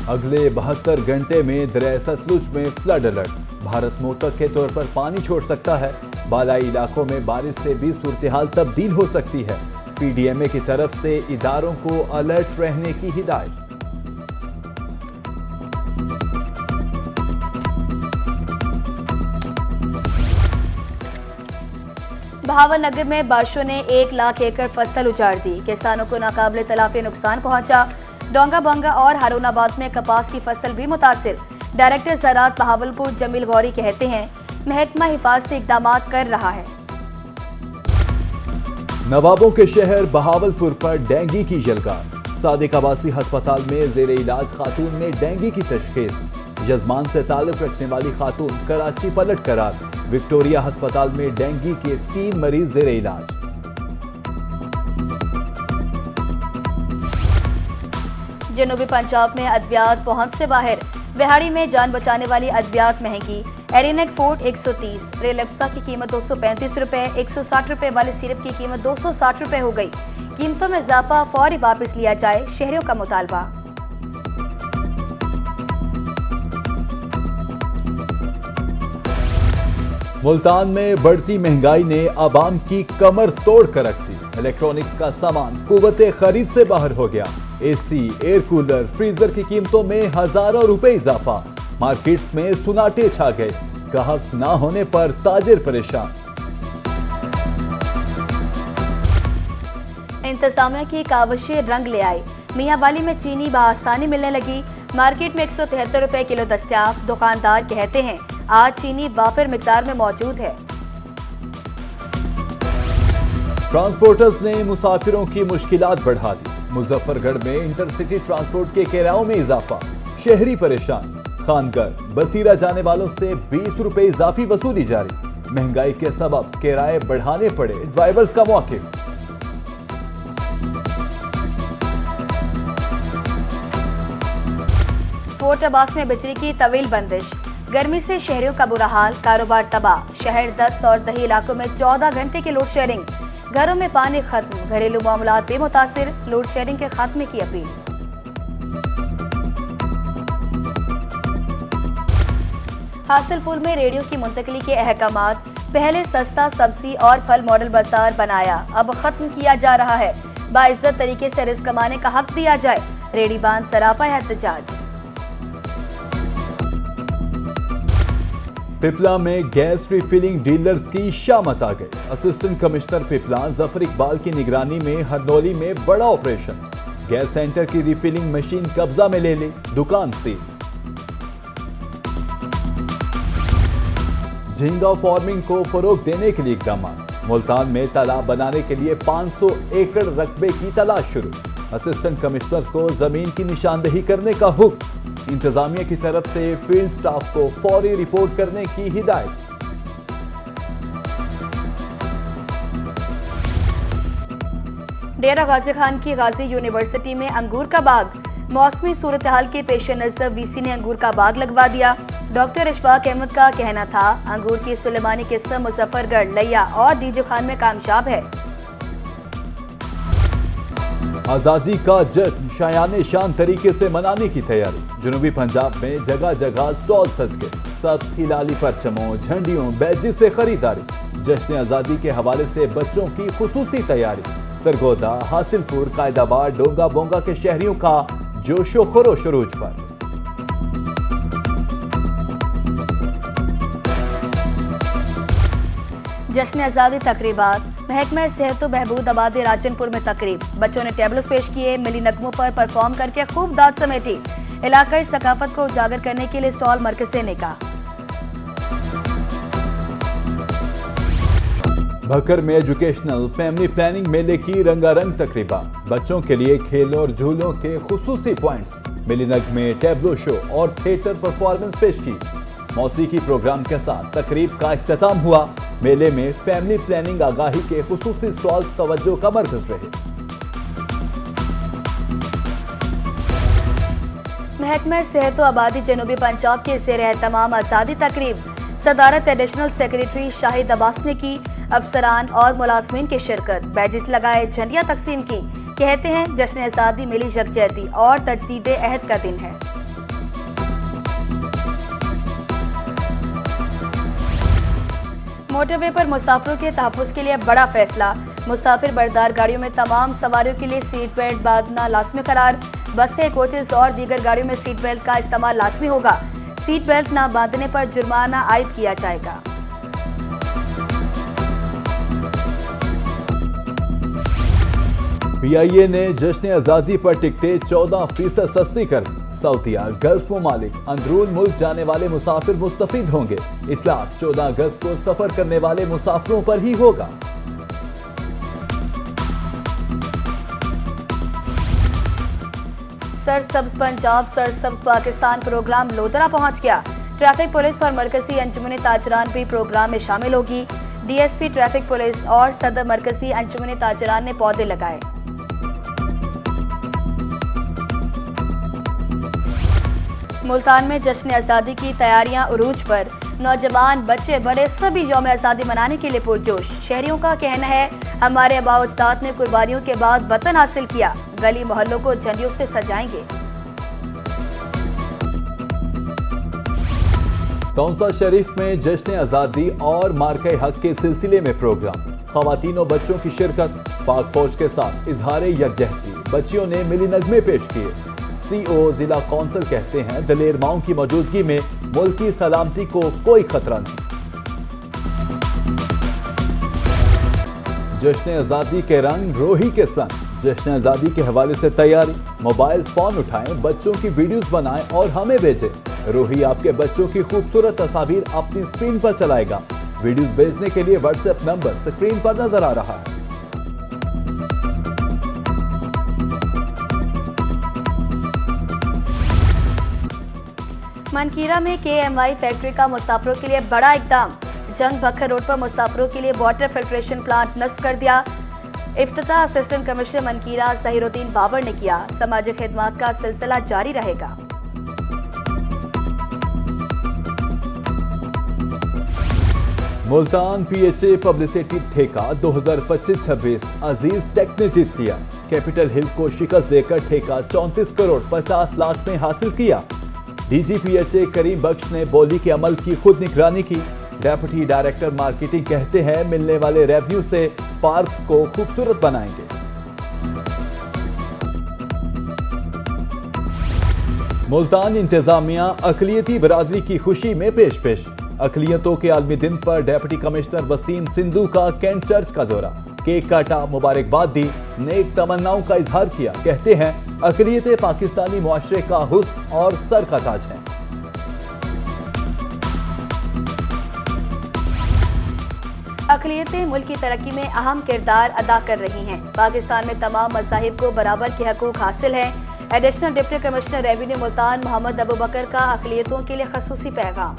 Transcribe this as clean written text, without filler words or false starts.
अगले 72 घंटे में दरिया सतलुज में फ्लड अलर्ट। भारत मोहतक के तौर पर पानी छोड़ सकता है। बालाई इलाकों में बारिश से भी सूरत-ए-हाल तब्दील हो सकती है। पीडीएमए की तरफ से इदारों को अलर्ट रहने की हिदायत। भावनगर में बारिशों ने 1 लाख एकड़ फसल उजाड़ दी। किसानों को नाकाबिले तलाफी नुकसान पहुंचा। डोंगा बोंगा और हारूनाबाद में कपास की फसल भी मुतासिर। डायरेक्टर ज़राअत बहावलपुर जमील गौरी कहते हैं, महकमा हिफाजती इकदाम कर रहा है। नवाबों के शहर बहावलपुर पर डेंगू की यलगार। सादिक आवासी अस्पताल में जेर इलाज खातून में डेंगू की तशखीस। यजमान से ताल्लुक रखने वाली खातून कराची पलट करार। विक्टोरिया अस्पताल में डेंगू के 3 मरीज जेर इलाज। जनूबी पंजाब में अद्वियात पहुंच से बाहर। बिहाड़ी में जान बचाने वाली अद्वियात महंगी। एरिनेट फोर्ट 130, रेलेप्सा की कीमत 235 रुपए, 160 रुपए वाले सिरप की कीमत 260 रुपए हो गई। कीमतों में इजाफा फौरी वापस लिया जाए, शहरियों का मुतालबा। मुल्तान में बढ़ती महंगाई ने आवाम की कमर तोड़ कर रख दी। इलेक्ट्रॉनिक्स का सामान कुव्वते खरीद से बाहर हो गया। एसी, एयर कूलर, फ्रीजर की कीमतों में हजारों रुपए इजाफा। मार्केट्स में सुनाटे छा गए। ग्राहक ना होने पर ताजिर परेशान। इंतजामिया की काविशें रंग ले आई। मियांवाली में चीनी बआसानी मिलने लगी। मार्केट में 173 रुपए किलो दस्तयाब। दुकानदार कहते हैं, आज चीनी वाफिर मिकदार में मौजूद है। ट्रांसपोर्टर्स ने मुसाफिरों की मुश्किलात बढ़ा दी। मुजफ्फरगढ़ में इंटरसिटी ट्रांसपोर्ट के किरायों में इजाफा। शहरी परेशान। खानगढ़ बसीरा जाने वालों से 20 रुपए इजाफी वसूली जारी। महंगाई के सबब किराए बढ़ाने पड़े ड्राइवर्स का मौक़िफ़। कोट अब्बास में बिजली की तवील बंदिश। गर्मी से शहरियों का बुरा हाल। कारोबार तबाह। शहर 10 और दही इलाकों में 14 घंटे की लोड शेडिंग। घरों में पानी खत्म। घरेलू मामलात भी मुतासिर। लोड शेडिंग के खात्मे की अपील। हासिलपुर में रेडियो की मुंतकली के अहकामात। पहले सस्ता सब्जी और फल मॉडल बाजार बनाया, अब खत्म किया जा रहा है। बाइज्जत तरीके से रिस्क कमाने का हक दिया जाए। रेडी बांध सरापा एहतजाज। पिपला में गैस रिफिलिंग डीलर्स की शामत आ गई। असिस्टेंट कमिश्नर पिपला जफर इकबाल की निगरानी में हरनौली में बड़ा ऑपरेशन। गैस सेंटर की रिफिलिंग मशीन कब्जा में ले ली। दुकान सील। झींगा फार्मिंग को फरोग देने के लिए इकदाम। मुल्तान में तालाब बनाने के लिए 500 एकड़ रकबे की तलाश शुरू। असिस्टेंट कमिश्नर को जमीन की निशानदेही करने का हुक्म। इंतजामिया की तरफ से फील्ड स्टाफ को फौरी रिपोर्ट करने की हिदायत। डेरा गाजी खान की गाजी यूनिवर्सिटी में अंगूर का बाग। मौसमी सूरत हाल के पेश नजर वीसी ने अंगूर का बाग लगवा दिया। डॉक्टर इशफाक अहमद का कहना था, अंगूर की सुलेमानी किस्म मुजफ्फरगढ़, लिया और डीजे खान में कामयाब है। आजादी का जश्न शायाने शान तरीके से मनाने की तैयारी। जनूबी पंजाब में जगह जगह स्टॉल सज गए। सब हिलाली परचमों, झंडियों, बैजी से खरीदारी। जश्न आजादी के हवाले से बच्चों की खुसूसी तैयारी। सरगोदा, हासिलपुर, कायदाबाद, डोंगा बोंगा के शहरियों का जोशो खरोश अरूज पर। जश्न आजादी तकरीबात। महकमा सेहत बहबूद आबादी राजनपुर में तकरीब। बच्चों ने टेबल्स पेश किए। मिली नगमों पर परफॉर्म करके खूब दाद समेटी। इलाकाई सकाफत को उजागर करने के लिए स्टॉल मरकज से निकाह। भक्कर में एजुकेशनल फैमिली प्लानिंग मेले की रंगारंग तकरीबा। बच्चों के लिए खेलों और झूलों के खुसूसी पॉइंट्स। मिली नगमे, टैबलो शो और थिएटर परफॉर्मेंस पेश की। मौसीकी प्रोग्राम के साथ तकरीब का इख्तिताम हुआ। मेले में फैमिली प्लानिंग आगाही के खुसूसी स्टॉल्स तवज्जो का मरकज रहे। महकमा सेहत व आबादी जनूबी पंजाब के ज़ेर एहतमाम आजादी तकरीब। सदारत एडिशनल सेक्रेटरी शाहिद अब्बास ने की। अफसरान और मुलाजमीन की शिरकत। बैजेस लगाए, झंडियां तकसीम की। कहते हैं, जश्न आजादी मिली यकजहती और तजदीद अहद का दिन है। موٹر وے پر مسافروں کے تحفظ کے لیے بڑا فیصلہ، مسافر بردار گاڑیوں میں تمام سواریوں کے لیے سیٹ بیلٹ باندھنا لازمی قرار، بسیں، کوچز اور دیگر گاڑیوں میں سیٹ بیلٹ کا استعمال لازمی ہوگا، سیٹ بیلٹ نہ باندھنے پر جرمانہ عائد کیا جائے گا۔ پی آئی اے نے جشن آزادی پر ٹکٹیں 14% سستی کر دی، سعودیہ، گلف ممالک، اندرون ملک جانے والے مسافر مستفید ہوں گے، اطلاق 14 اگست کو سفر کرنے والے مسافروں پر ہی ہوگا۔ سرسبز پنجاب سرسبز پاکستان پروگرام لودرا پہنچ گیا، ٹریفک پولیس اور مرکزی انجمن تاجران بھی پروگرام میں شامل ہوگی، D S P traffic police اور صدر مرکزی انجمن تاجران نے پودے لگائے۔ ملتان میں جشن آزادی کی تیاریاں عروج پر، نوجوان، بچے، بڑے سبھی یوم آزادی منانے کے لیے پرجوش، شہریوں کا کہنا ہے ہمارے آباء و اجداد نے قربانیوں کے بعد وطن حاصل کیا، گلی محلوں کو جھنڈیوں سے سجائیں گے۔ تونسا شریف میں جشن آزادی اور مارکہ حق کے سلسلے میں پروگرام، خواتین و بچوں کی شرکت، پاک فوج کے ساتھ اظہار یکجہتی، بچیوں نے ملی نغمے پیش کیے۔ سی او ضلع کونسل کہتے ہیں دلیر ماؤں کی موجودگی میں ملک کی سلامتی کو کوئی خطرہ نہیں۔ جشن آزادی کے رنگ روہی کے سنگ، جشن آزادی کے حوالے سے تیاری، موبائل فون اٹھائیں، بچوں کی ویڈیوز بنائیں اور ہمیں بھیجیں۔ روہی آپ کے بچوں کی خوبصورت تصاویر اپنی اسکرین پر چلائے گا، ویڈیوز بھیجنے کے لیے واٹس ایپ نمبر اسکرین پر نظر آ رہا ہے۔ منکیرا میں کے ایم آئی فیکٹری کا مسافروں کے لیے بڑا اقدام، جنگ بکھر روڈ پر مسافروں کے لیے واٹر فلٹریشن پلانٹ نصب کر دیا، افتتاح اسسٹنٹ کمشنر منکیرا ظہیر الدین بابر نے کیا، سماجی خدمات کا سلسلہ جاری رہے گا۔ Multan P H A publicity ٹھیکہ 2025-26 عزیز ٹیک نے جیت لیا، کیپٹل ہل کو شکست دے کر ٹھیکہ 34 کروڑ 50 لاکھ میں حاصل کیا۔ ڈی جی پی ایچ اے کریم بخش نے بولی کے عمل کی خود نگرانی کی، ڈیپٹی ڈائریکٹر مارکیٹنگ کہتے ہیں ملنے والے ریونیو سے پارکس کو خوبصورت بنائیں گے۔ ملتان انتظامیہ اقلیتی برادری کی خوشی میں پیش، اقلیتوں کے عالمی دن پر ڈیپٹی کمشنر وسیم سندھو کا کینٹ چرچ کا دورہ، کیک کاٹا، مبارکباد دی، نیک تمناؤں کا اظہار کیا، کہتے ہیں اقلیتیں پاکستانی معاشرے کا حسن اور سر کا تاج ہیں۔ اقلیتیں ملک کی ترقی میں اہم کردار ادا کر رہی ہیں، پاکستان میں تمام مذاہب کو برابر کے حقوق حاصل ہیں۔ Additional deputy commissioner revenue Multan Muhammad Abubakar کا اقلیتوں کے لیے خصوصی پیغام۔